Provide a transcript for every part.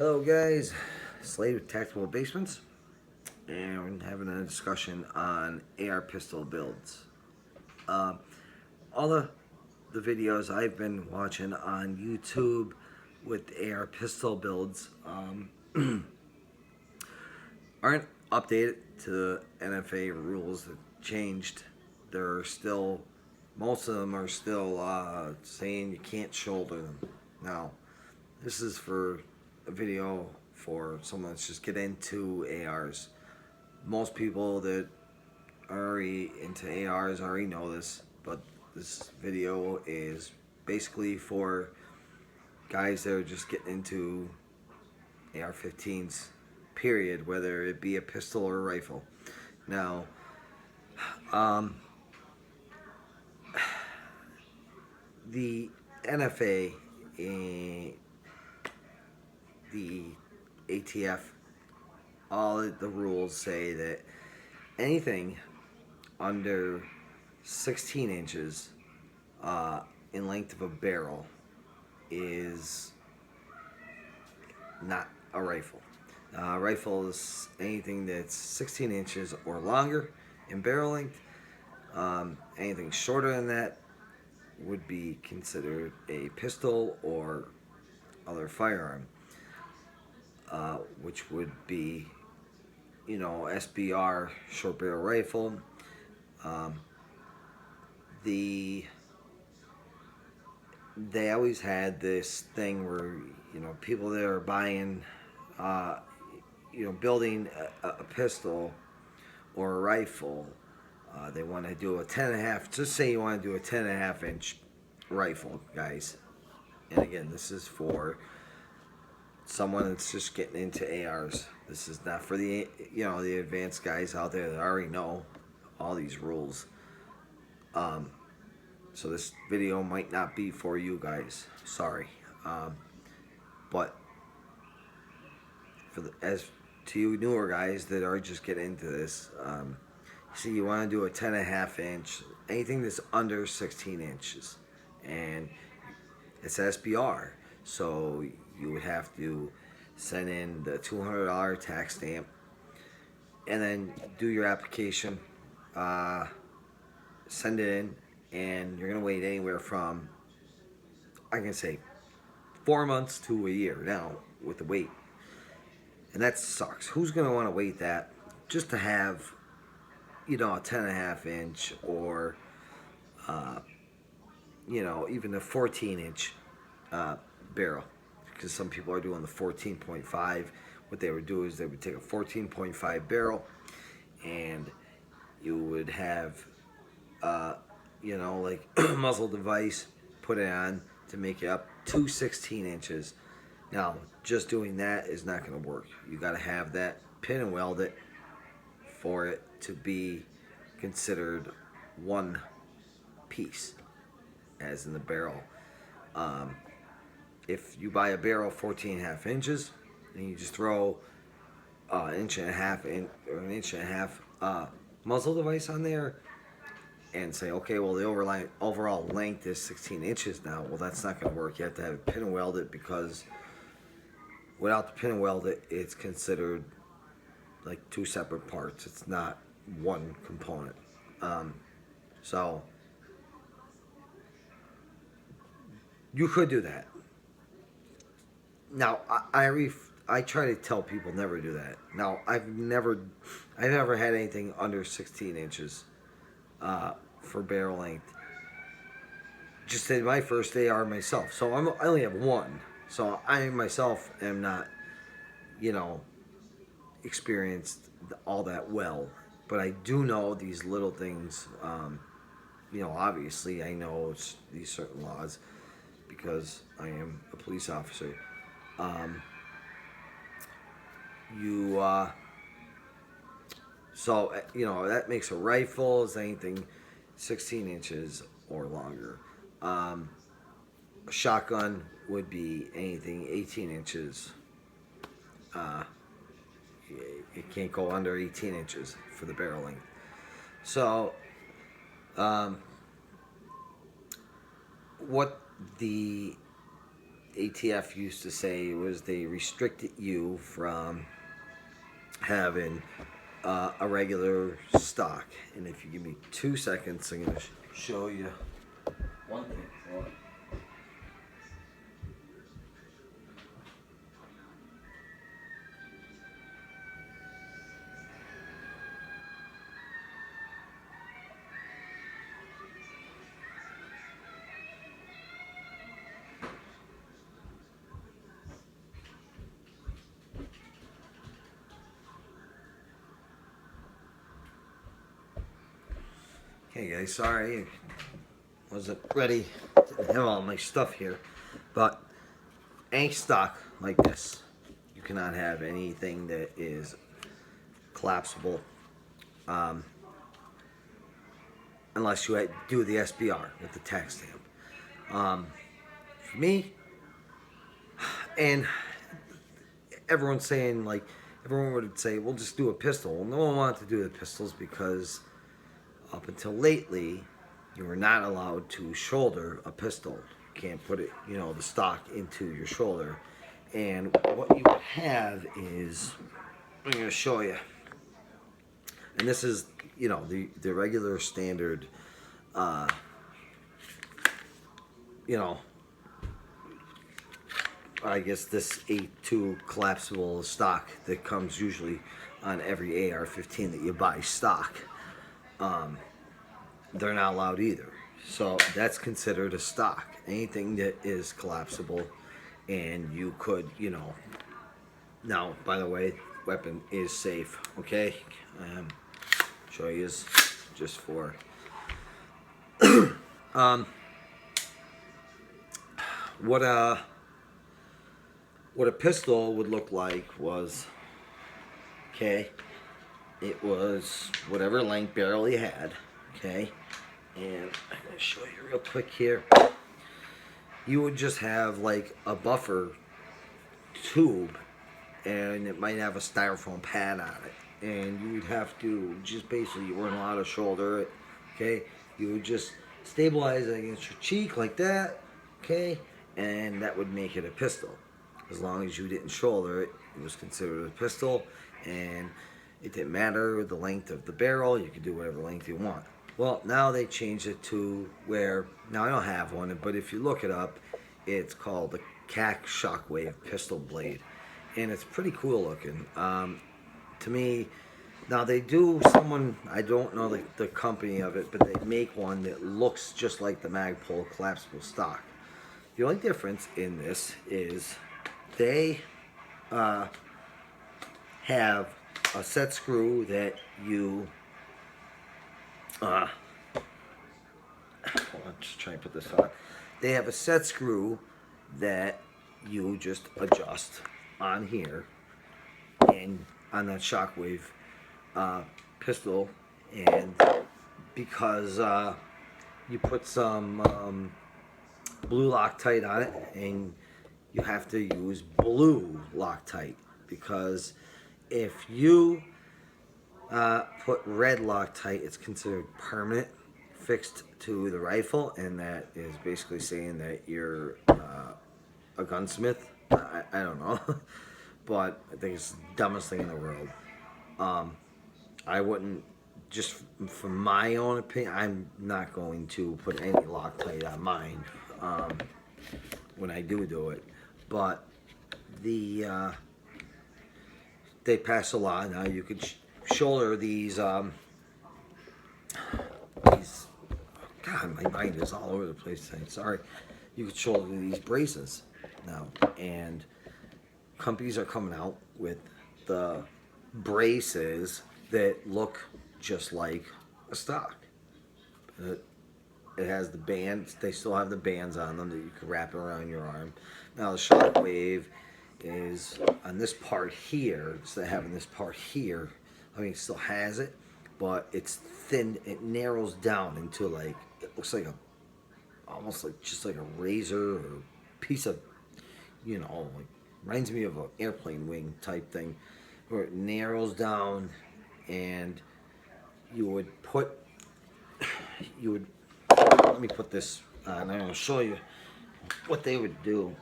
Hello guys, Slade with Tactical Basements, and we're having a discussion on AR pistol builds. Uh, all the videos I've been watching on YouTube with AR pistol builds aren't updated to the NFA rules that changed. They're still, most of them are still saying you can't shoulder them. Now, this is for a video for someone that's just get into ARs. Most people that are already into ARs already know this, but this video is basically for guys that are just getting into AR-15s, period, whether it be a pistol or a rifle. Now, um, the NFA, the ATF, all the rules say that anything under 16 inches in length of a barrel is not a rifle. A rifle is anything that's 16 inches or longer in barrel length. Anything shorter than that would be considered a pistol or other firearm, which would be, SBR, short barrel rifle. Um, the they always had this thing where people that are buying, uh, building a pistol or a rifle, they want to do a 10.5. Just say you want to do a 10.5 inch rifle, guys. And again, this is for someone that's just getting into ARs. This is not for the advanced guys out there that already know all these rules. So this video might not be for you guys. Sorry, but as to you newer guys that are just getting into this, see, you want to do a 10.5 inch, anything that's under 16 inches, and it's SBR. So you would have to send in the $200 tax stamp, and then do your application. Send it in, and you're gonna wait anywhere from, I can say, 4 months to a year now with the wait, and that sucks. Who's gonna want to wait that just to have, a 10.5 inch or, even a 14 inch barrel? Because some people are doing the 14.5. What they would do is they would take a 14.5 barrel, and you would have, like muzzle device, put it on to make it up to 16 inches. Now, just doing that is not going to work. You got to have that pin and weld it for it to be considered one piece, as in the barrel. If you buy a barrel 14.5 inches, and you just throw an inch and a half or an inch and a half muzzle device on there, and say, okay, well, the overall length is 16 inches now. Well, that's not going to work. You have to have it pin and weld it, because without the pin and weld it, it's considered like two separate parts. It's not one component. So you could do that. Now, I try to tell people never do that. Now, I've never had anything under 16 inches for barrel length. Just did my first AR myself, so I only have one. So I myself am not, experienced all that well, but I do know these little things. Obviously I know these certain laws because I am a police officer. You So, that makes a rifle is anything 16 inches or longer. A shotgun would be anything 18 inches. Uh, it can't go under 18 inches for the barrel length. So, what the ATF used to say was they restricted you from having a regular stock. And if you give me 2 seconds, I'm going to show you one thing. Okay guys, sorry, wasn't ready to have all my stuff here, but any stock like this, you cannot have anything that is collapsible unless you do the SBR with the tax stamp. For me, and everyone's saying, like, everyone would say, we'll just do a pistol. Well, no one wanted to do the pistols because up until lately, you were not allowed to shoulder a pistol. You can't put it, the stock into your shoulder. And what you would have is, I'm going to show you. And this is, the regular standard, I guess this A2 collapsible stock that comes usually on every AR-15 that you buy stock. They're not allowed either. So that's considered a stock. Anything that is collapsible and you could, now, by the way, weapon is safe, okay? Show you just for what a pistol would look like was, okay, it was whatever length barrel you had, okay, and I'm going to show you real quick here. You would just have like a buffer tube, and it might have a styrofoam pad on it, and you would have to just basically, you weren't allowed to shoulder it, okay, you would just stabilize it against your cheek like that, okay, and that would make it a pistol. As long as you didn't shoulder it, it was considered a pistol, and it didn't matter the length of the barrel, you could do whatever length you want. Well, now they changed it to where, now I don't have one, but if you look it up, it's called the CAC Shockwave Pistol Blade, and it's pretty cool looking. To me, now they do, I don't know the company of it, but they make one that looks just like the Magpul collapsible stock. The only difference in this is they have a set screw that you hold on, just trying to put this on. They have a set screw that you just adjust on here and on that Shockwave pistol, and because you put some blue Loctite on it, and you have to use blue Loctite, because if you put red Loctite, it's considered permanent, fixed to the rifle, and that is basically saying that you're a gunsmith. I don't know, but I think it's the dumbest thing in the world. I wouldn't, just from my own opinion, I'm not going to put any Loctite on mine when I do it. But they pass a law now. You could shoulder these. God, my mind is all over the place today. Sorry. You could shoulder these braces now, and companies are coming out with the braces that look just like a stock. It has the bands. They still have the bands on them that you can wrap around your arm. Now the Shockwave is on this part here, instead of having this part here. I mean, it still has it, but it's thin. It narrows down into, like, it looks like almost like just like a razor or piece of, like, reminds me of an airplane wing type thing, where it narrows down, and you would let me put this on. I'm going to show you what they would do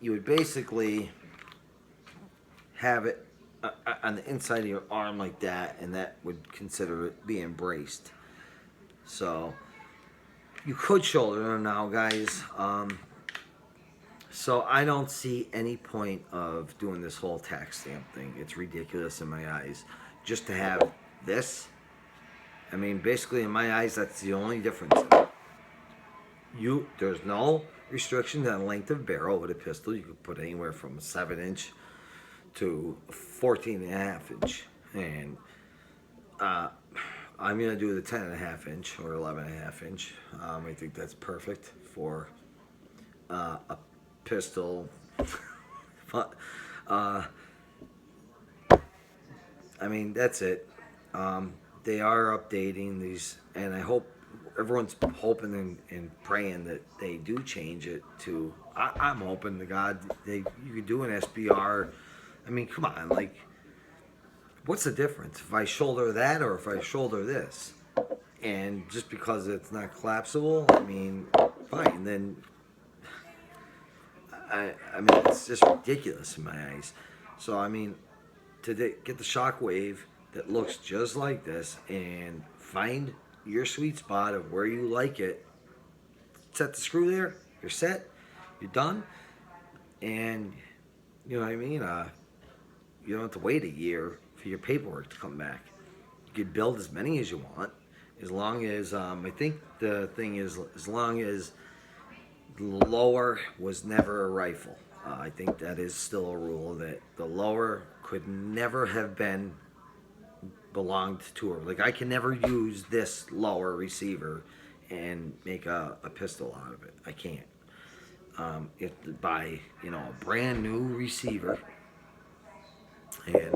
you would basically have it on the inside of your arm like that, and that would consider it being braced. So you could shoulder them now, guys. So I don't see any point of doing this whole tax stamp thing. It's ridiculous in my eyes. Just to have this, I mean, basically in my eyes, that's the only difference. There's no restriction on length of barrel with a pistol. You could put anywhere from a 7-inch to 14.5-inch, and I'm gonna do the 10.5-inch or 11.5-inch. I think that's perfect for a pistol. But I mean, that's it. They are updating these, and I hope everyone's hoping and praying that they do change it to. I'm hoping to God you could do an SBR. I mean, come on, like, what's the difference if I shoulder that or if I shoulder this? And just because it's not collapsible, I mean, fine. Then I mean, it's just ridiculous in my eyes. So I mean, to get the Shockwave that looks just like this and find your sweet spot of where you like it, set the screw there, you're set, you're done, and you know what I mean. You don't have to wait a year for your paperwork to come back. You can build as many as you want, as long as I think the thing is, as long as the lower was never a rifle. I think that is still a rule, that the lower could never have belonged to her. Like, I can never use this lower receiver and make a pistol out of it. I can't. You have to buy, a brand new receiver, and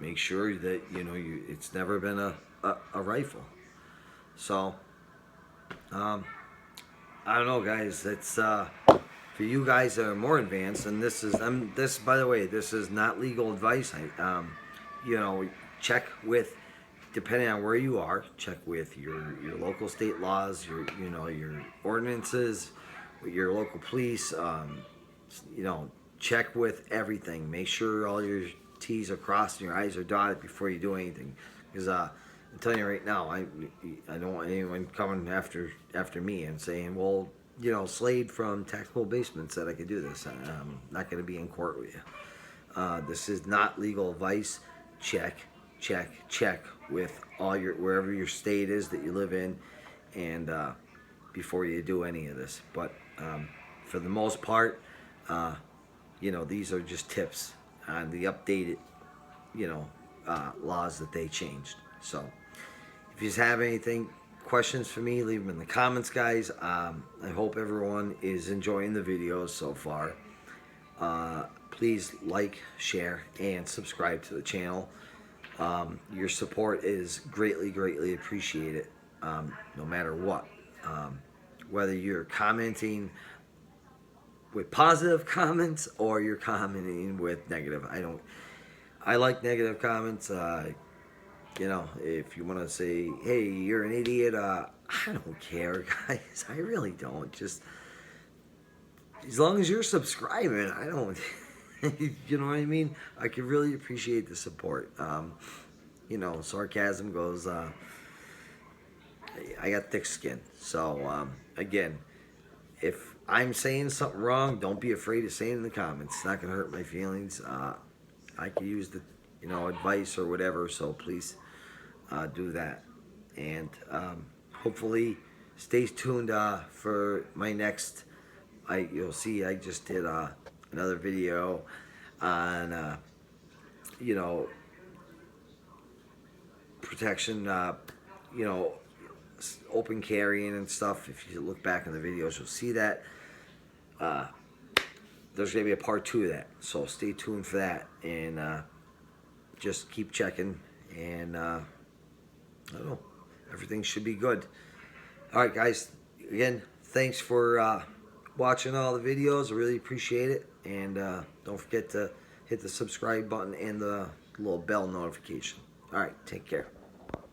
make sure that it's never been a rifle. So I don't know, guys. It's for you guys that are more advanced, and this by the way, this is not legal advice. Check with, depending on where you are, check with your local state laws, your ordinances, your local police. Check with everything. Make sure all your T's are crossed and your I's are dotted before you do anything. Because I'm telling you right now, I don't want anyone coming after me and saying, well, Slade from Tactical Basement said I could do this. I'm not going to be in court with you. This is not legal advice. Check with wherever your state is that you live in, and before you do any of this. But for the most part, these are just tips on the updated, laws that they changed. So if you have anything, questions for me, leave them in the comments, guys. I hope everyone is enjoying the videos so far. Please like, share, and subscribe to the channel. Your support is greatly appreciated, no matter what. Whether you're commenting with positive comments or you're commenting with negative. I like negative comments. If you want to say, hey, you're an idiot, I don't care, guys. I really don't. Just as long as you're subscribing, I don't, you know what I mean? I can really appreciate the support. Sarcasm goes, I got thick skin. So, again, if I'm saying something wrong, don't be afraid to say it in the comments. It's not going to hurt my feelings. I could use the, advice or whatever, so please do that. And hopefully stay tuned for my next, you'll see I just did another video on, protection, open carrying and stuff. If you look back in the videos, you'll see that. There's going to be a part 2 of that, so stay tuned for that, and just keep checking, and I don't know, everything should be good. Alright, guys, again, thanks for watching all the videos. I really appreciate it, and don't forget to hit the subscribe button and the little bell notification. Alright, take care.